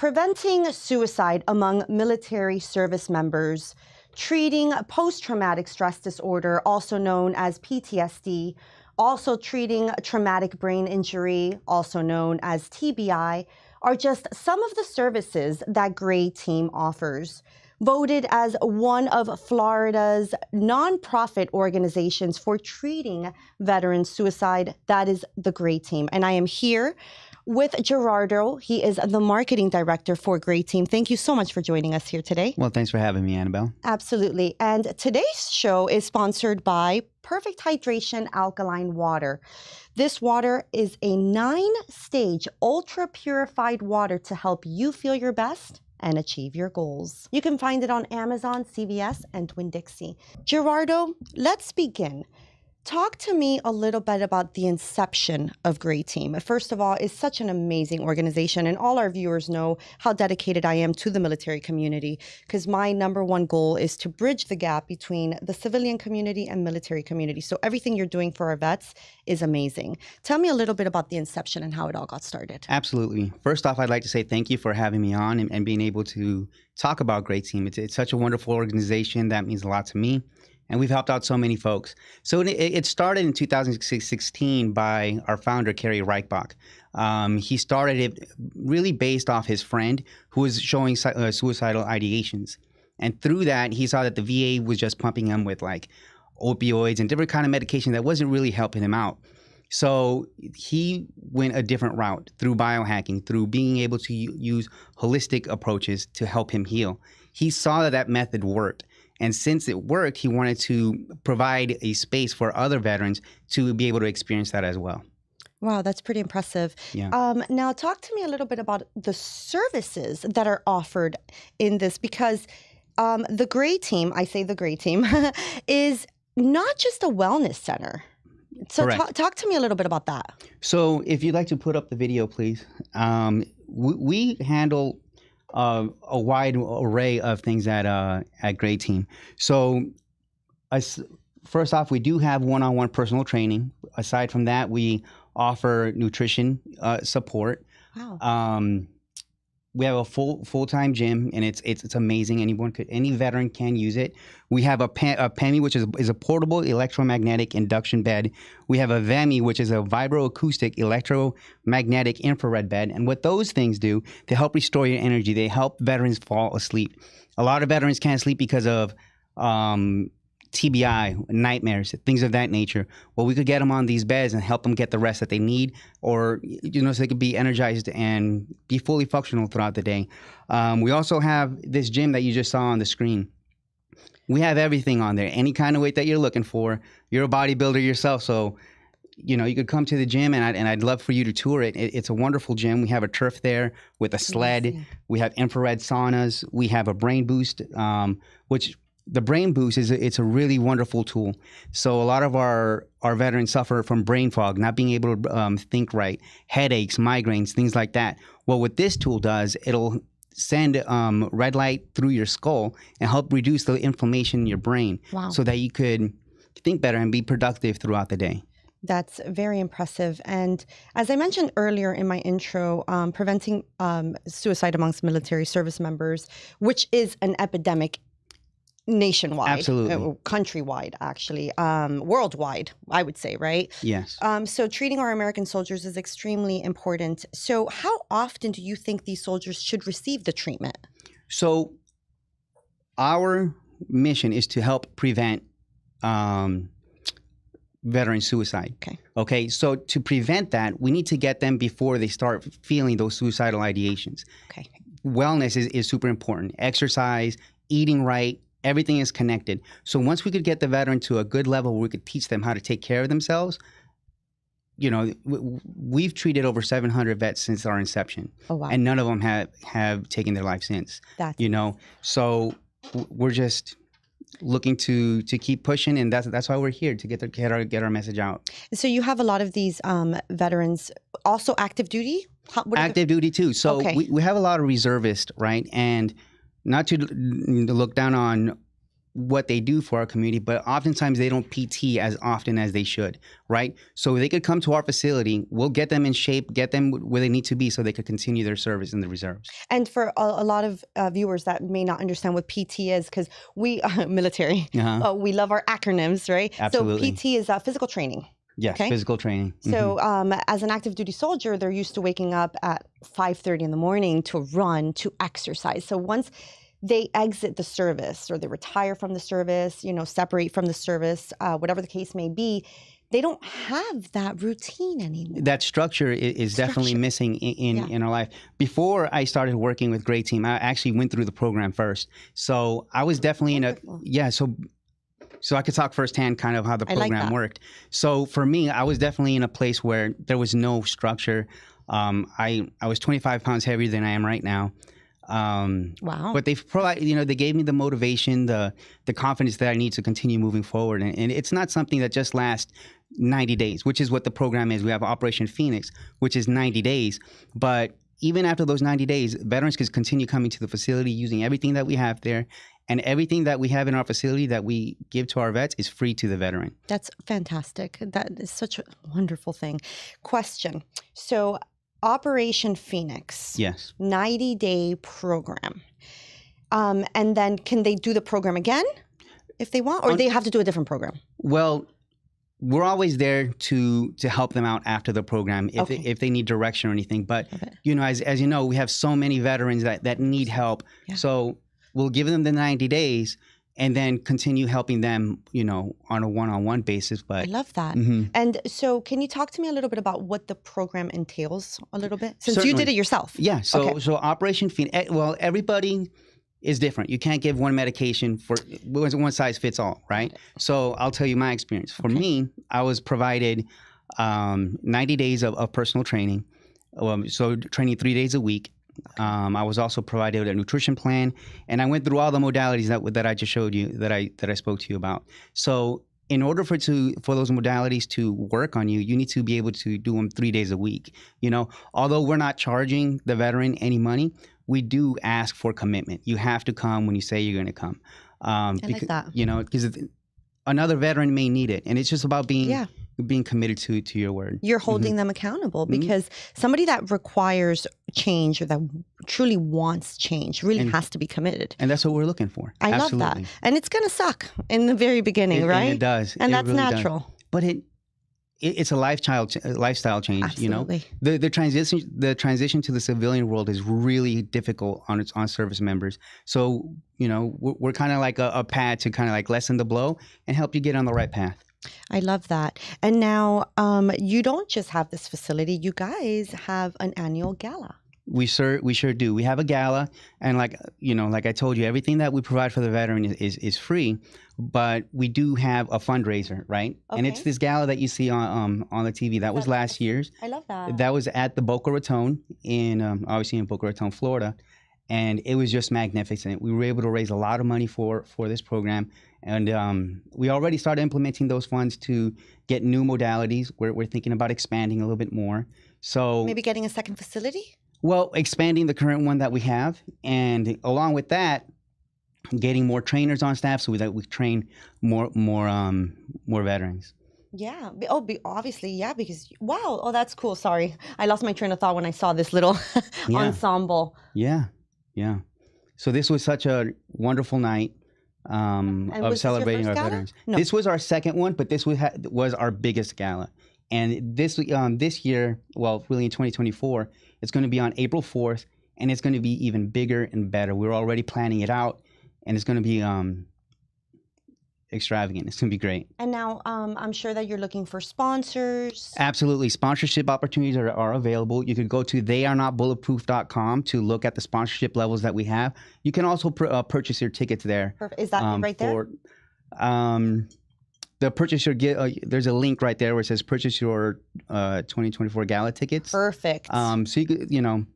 preventing suicide among military service members, treating post-traumatic stress disorder, also known as PTSD, also treating traumatic brain injury, also known as TBI, are just some of the services that Gray Team offers. Voted as one of Florida's nonprofit organizations for treating veteran suicide, that is the Gray Team. And I am here with Gerardo. He is the marketing director for Gray Team. Thank you so much for joining us here today. Well, thanks for having me, Annabelle. Absolutely. And today's show is sponsored by Perfect Hydration Alkaline Water. This water is a 9-stage ultra purified water to help you feel your best and achieve your goals. You can find it on Amazon, CVS, and Winn-Dixie. Gerardo, let's begin. Talk to me a little bit about the inception of Gray Team. First of all, it's such an amazing organization, and all our viewers know how dedicated I am to the military community, because my number one goal is to bridge the gap between the civilian community and military community. So everything you're doing for our vets is amazing. Tell me a little bit about the inception and how it all got started. Absolutely. First off, I'd like to say thank you for having me on and being able to talk about Gray Team. It's such a wonderful organization that means a lot to me. And we've helped out so many folks. So it started in 2016 by our founder, Kerry Reichbach. He started it really based off his friend who was showing suicidal ideations. And through that, he saw that the VA was just pumping him with like opioids and different kind of medication that wasn't really helping him out. So he went a different route through biohacking, through being able to use holistic approaches to help him heal. He saw that that method worked. And since it worked, he wanted to provide a space for other veterans to be able to experience that as well. Wow, that's pretty impressive. Yeah. Now, talk to me a little bit about the services that are offered in this, because the Gray Team, I say the Gray Team, is not just a wellness center. So talk to me a little bit about that. So if you'd like to put up the video, please. We handle a wide array of things at Gray Team. So first off, we do have one-on-one personal training. Aside from that, we offer nutrition support. Wow. We have a full-time gym, and it's amazing. Any veteran can use it. We have a PEMI, which is a portable electromagnetic induction bed. We have a VEMI, which is a vibroacoustic electromagnetic infrared bed. And what those things do, they help restore your energy. They help veterans fall asleep. A lot of veterans can't sleep because of TBI, nightmares, things of that nature. Well, we could get them on these beds and help them get the rest that they need, or so they could be energized and be fully functional throughout the day. We also have this gym that you just saw on the screen. We have everything on there, any kind of weight that you're looking for. You're a bodybuilder yourself, so you could come to the gym, and I'd love for you to tour it. It's a wonderful gym. We have a turf there with a sled. Amazing. We have infrared saunas. We have a brain boost, which the brain boost it's a really wonderful tool. So a lot of our veterans suffer from brain fog, not being able to think right, headaches, migraines, things like that. Well, what this tool does, it'll send red light through your skull and help reduce the inflammation in your brain. Wow. So that you could think better and be productive throughout the day. That's very impressive. And as I mentioned earlier in my intro, preventing suicide amongst military service members, which is an epidemic nationwide, Absolutely. Countrywide, actually, worldwide, I would say, right? Yes. So treating our American soldiers is extremely important. So how often do you think these soldiers should receive the treatment? So our mission is to help prevent veteran suicide. Okay. So to prevent that, we need to get them before they start feeling those suicidal ideations. Okay. Wellness is super important. Exercise, eating right, everything is connected. So once we could get the veteran to a good level where we could teach them how to take care of themselves, we've treated over 700 vets since our inception. Oh, wow. And none of them have taken their life since. So we're just looking to keep pushing, and that's why we're here, to get our message out. So you have a lot of these veterans, also active duty? Active duty too. So we have a lot of reservists, right? And not to look down on what they do for our community, but oftentimes they don't PT as often as they should, right? So they could come to our facility, we'll get them in shape, get them where they need to be so they could continue their service in the reserves. And for a lot of viewers that may not understand what PT is, because we military, we love our acronyms, right? Absolutely. So PT is physical training. Yes, physical training. So as an active duty soldier, they're used to waking up at 5:30 in the morning to run, to exercise. So once they exit the service or they retire from the service, separate from the service, whatever the case may be, they don't have that routine anymore. That structure is definitely missing in our life. Before I started working with Great Team, I actually went through the program first. So I was definitely so I could talk firsthand kind of how the program worked. So for me, I was definitely in a place where there was no structure. I was 25 pounds heavier than I am right now. Wow. But they gave me the motivation, the confidence that I need to continue moving forward. And it's not something that just lasts 90 days, which is what the program is. We have Operation Phoenix, which is 90 days. But even after those 90 days, veterans can continue coming to the facility using everything that we have there. And everything that we have in our facility that we give to our vets is free to the veteran. That's fantastic. That is such a wonderful thing. Question. So Operation Phoenix. Yes. 90-day program. And then can they do the program again if they want, or they have to do a different program? Well, we're always there to help them out after the program if they need direction or anything. But, as you know, we have so many veterans that need help. Yeah. So we'll give them the 90 days and then continue helping them, on a one-on-one basis. But I love that. And so can you talk to me a little bit about what the program entails a little bit? Since you did it yourself. Yeah. So Operation Phoenix, well, everybody is different. You can't give one medication for one size fits all, right? So I'll tell you my experience. For me, I was provided 90 days of personal training. So training 3 days a week. I was also provided a nutrition plan, and I went through all the modalities that I just showed you, that I spoke to you about. So in order for those modalities to work on you, you need to be able to do them 3 days a week. Although we're not charging the veteran any money, we do ask for commitment. You have to come when you say you're going to come. I like that. Because another veteran may need it, and it's just about being committed to your word. You're holding them accountable, because somebody that requires change or that truly wants change really has to be committed. And that's what we're looking for. I love that. And it's going to suck in the very beginning, right? And it does. And that's really natural. Does. But it's a lifestyle change. Absolutely. The transition to the civilian world is really difficult on service members. So we're kind of like a pad to kind of like lessen the blow and help you get on the right path. I love that. And now you don't just have this facility, you guys have an annual gala. We sure do. We have a gala, and like I told you, everything that we provide for the veteran is free, but we do have a fundraiser, right? Okay. And it's this gala that you see on the TV. That was last year's. I love that. That was at the Boca Raton obviously in Boca Raton, Florida, and it was just magnificent. We were able to raise a lot of money for this program. And we already started implementing those funds to get new modalities. We're thinking about expanding a little bit more. So maybe getting a second facility? Well, expanding the current one that we have. And along with that, getting more trainers on staff so that we train more veterans. Yeah. Obviously, yeah, because, wow. Oh, that's cool. Sorry. I lost my train of thought when I saw this little ensemble. Yeah. Yeah. So this was such a wonderful night. Of celebrating our veterans. No. This was our second one, but this was our biggest gala. And this year, well, really in 2024, it's going to be on April 4th, and it's going to be even bigger and better. We're already planning it out, and it's going to be extravagant. It's going to be great. And now I'm sure that you're looking for sponsors. Absolutely. Sponsorship opportunities are available. You could go to theyarnotbulletproof.com to look at the sponsorship levels that we have. You can also purchase your tickets there. Perfect. Is that right there? The purchase your there's a link right there where it says purchase your 2024 gala tickets. Perfect. So you could,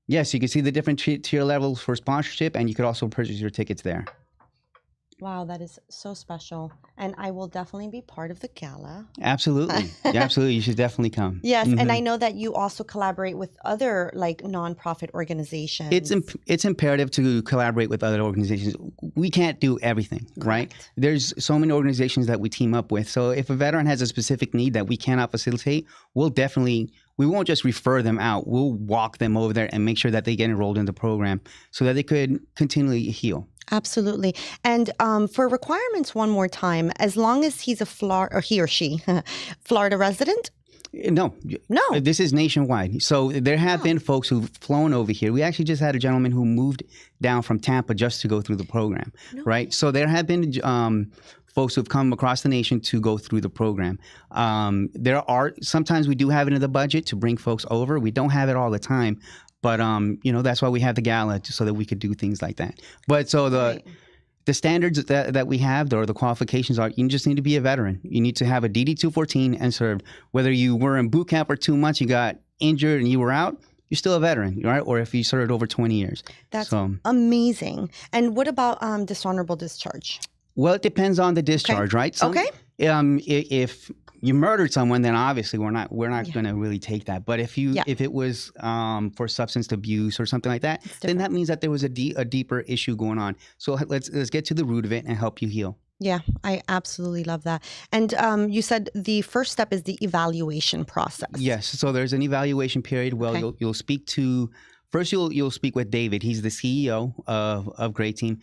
yes, you can see the different tier levels for sponsorship, and you could also purchase your tickets there. Wow, that is so special. And I will definitely be part of the gala. Absolutely. Yeah, absolutely. You should definitely come. Yes, and Hmm. I know that you also collaborate with other like nonprofit organizations. It's imperative to collaborate with other organizations. We can't do everything, right? Correct. There's so many organizations that we team up with. So if a veteran has a specific need that we cannot facilitate, we won't just refer them out. We'll walk them over there and make sure that they get enrolled in the program so that they could continually heal. Absolutely. And for requirements, one more time, as long as he's a Florida, or he or she, Florida resident? No, No. this is nationwide. So there have Oh. been folks who've flown over here. We actually just had a gentleman who moved down from Tampa just to go through the program, No right? way. So there have been folks who've come across the nation to go through the program. Sometimes we do have it in the budget to bring folks over. We don't have it all the time. But that's why we have the gala, so that we could do things like that. But so Right. the standards that we have, or the qualifications are, you just need to be a veteran. You need to have a DD 214 and served. Whether you were in boot camp for 2 months, you got injured and you were out, you're still a veteran, right? Or if you served over 20 years. That's So, amazing. And what about dishonorable discharge? well, it depends on the discharge, right? Okay. If you murdered someone, then obviously we're not Yeah. going to really take that. But if Yeah. it was for substance abuse or something like that, It's then different. that means that there was a deeper issue going on. So let's get to the root of it and help you heal. Yeah, I absolutely love that. And you said the first step is the evaluation process. Yes. So there's an evaluation period. Well, Okay. you'll speak to first. You'll speak with David. He's the CEO of Great Team.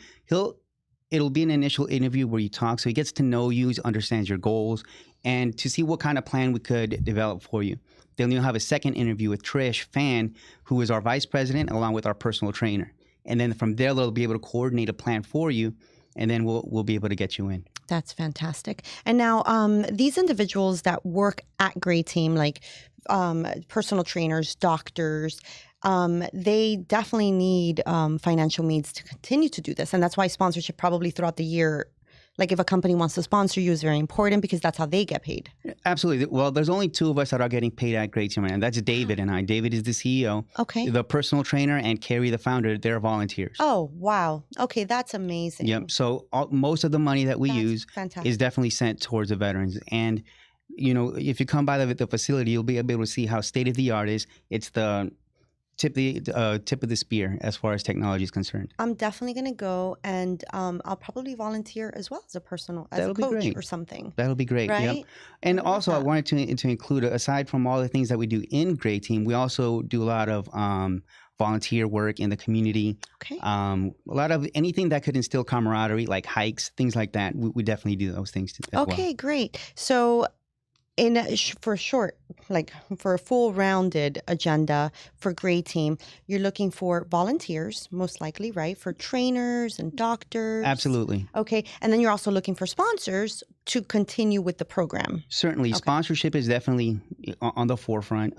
It'll be an initial interview where you talk, so he gets to know you, understands your goals, and to see what kind of plan we could develop for you. Then you'll have a second interview with Trish Fan, who is our vice president, along with our personal trainer. And then from there, they'll be able to coordinate a plan for you, and then we'll be able to get you in. That's fantastic. And now, these individuals that work at Great Team, like personal trainers, doctors, they definitely need financial means to continue to do this. And that's why sponsorship probably throughout the year, like if a company wants to sponsor you, is very important because that's how they get paid. Absolutely. Well, there's only two of us that are getting paid at Great Team, and that's David and I. David is the CEO. Okay. The personal trainer and Carrie, the founder, they're volunteers. Oh, wow. Okay, that's amazing. Yep. So most of the money that we That's use fantastic. is definitely sent towards the veterans. And, if you come by the facility, you'll be able to see how state of the art is. It's the tip of the spear as far as technology is concerned. I'm definitely going to go, and I'll probably volunteer as well as a That'll be coach great. or something. That'll be great. Right? Yep. And I love also, I that. wanted to include, aside from all the things that we do in Great Team, we also do a lot of volunteer work in the community. Okay. A lot of anything that could instill camaraderie, like hikes, things like that. We definitely do those things as well. Okay, great. So, for a full rounded agenda for Great Team, you're looking for volunteers, most likely, right? For trainers and doctors. Absolutely. Okay, and then you're also looking for sponsors to continue with the program. Certainly, Okay. sponsorship is definitely on the forefront.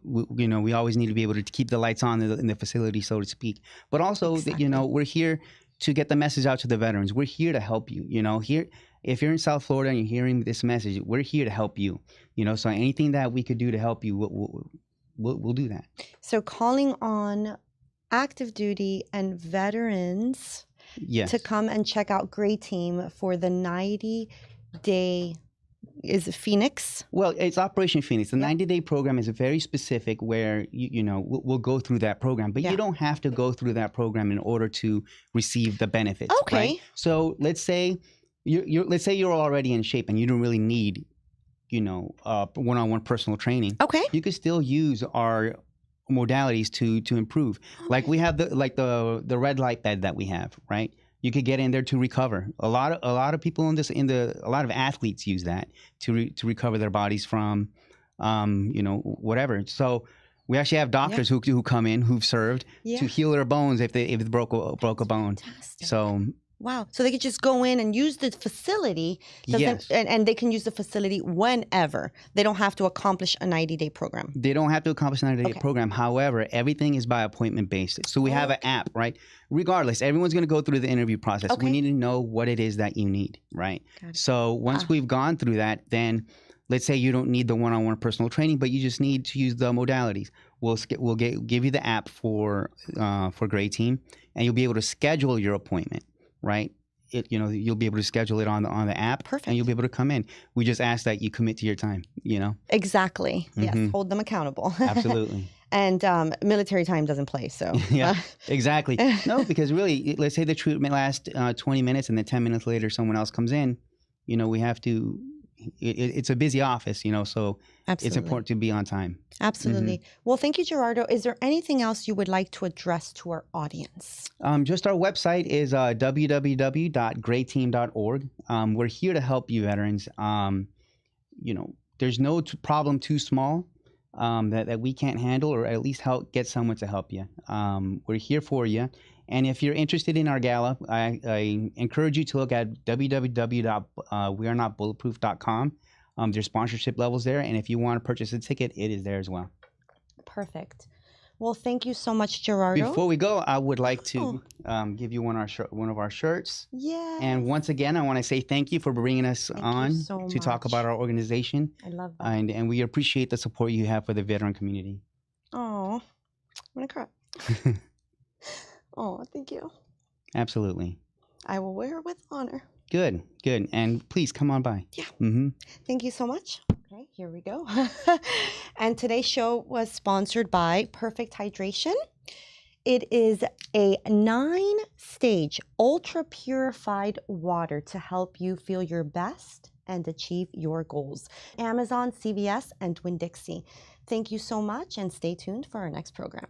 We always need to be able to keep the lights on in the facility, so to speak. But also, Exactly. we're here to get the message out to the veterans. We're here to help you. Here, if you're in South Florida and you're hearing this message, we're here to help you. So anything that we could do to help you, we'll do that. So, calling on active duty and veterans Yes. to come and check out Great Team for the 90-day. Is it Phoenix? Well, it's Operation Phoenix. The Yep. 90-day program is very specific where, we'll go through that program. But Yeah. you don't have to go through that program in order to receive the benefits. Okay. Right? So let's say you're already in shape and you don't really need, one-on-one personal training. Okay. You could still use our modalities to improve. Like we have the red light bed that we have, right? You could get in there to recover. A lot of people a lot of athletes use that to recover their bodies from, whatever. So we actually have doctors who come in who've served Yeah. to heal their bones if they broke a bone. Fantastic. So Wow. So they could just go in and use the facility. yes, And they can use the facility whenever. They don't have to accomplish a 90-day program. they don't have to accomplish a 90-day Okay. program. However, everything is by appointment based. So we have an app, right? Regardless, everyone's going to go through the interview process. Okay. We need to know what it is that you need, right? Got it. So once we've gone through that, then let's say you don't need the one-on-one personal training, but you just need to use the modalities. We'll give you the app for Great Team, and you'll be able to schedule your appointment, right? you'll be able to schedule it on the app. Perfect. And you'll be able to come in. We just ask that you commit to your time, Exactly. Yes. Hold them accountable. Absolutely. And military time doesn't play, so. Yeah, exactly. No, because really, let's say the treatment lasts 20 minutes and then 10 minutes later someone else comes in, we have to, it's a busy office, so Absolutely. it's important to be on time. Absolutely. Well, thank you, Gerardo. Is there anything else you would like to address to our audience? Just our website is www.greatteam.org. We're here to help you veterans. There's no problem too small that we can't handle, or at least get someone to help you. We're here for you. And if you're interested in our gala, I encourage you to look at www.wearenotbulletproof.com. There's sponsorship levels there. And if you want to purchase a ticket, it is there as well. Perfect. Well, thank you so much, Gerardo. Before we go, I would like to give you one of our shirts. Yeah. And once again, I want to say thank you for bringing us on to talk about our organization. I love that. And we appreciate the support you have for the veteran community. Oh, I'm going to cry. Oh, thank you. Absolutely. I will wear it with honor. Good. And please come on by. Yeah. Mm-hmm. Thank you so much. Okay, here we go. And today's show was sponsored by Perfect Hydration. It is a 9-stage ultra purified water to help you feel your best and achieve your goals. Amazon, CVS, and Winn-Dixie. Thank you so much, and stay tuned for our next program.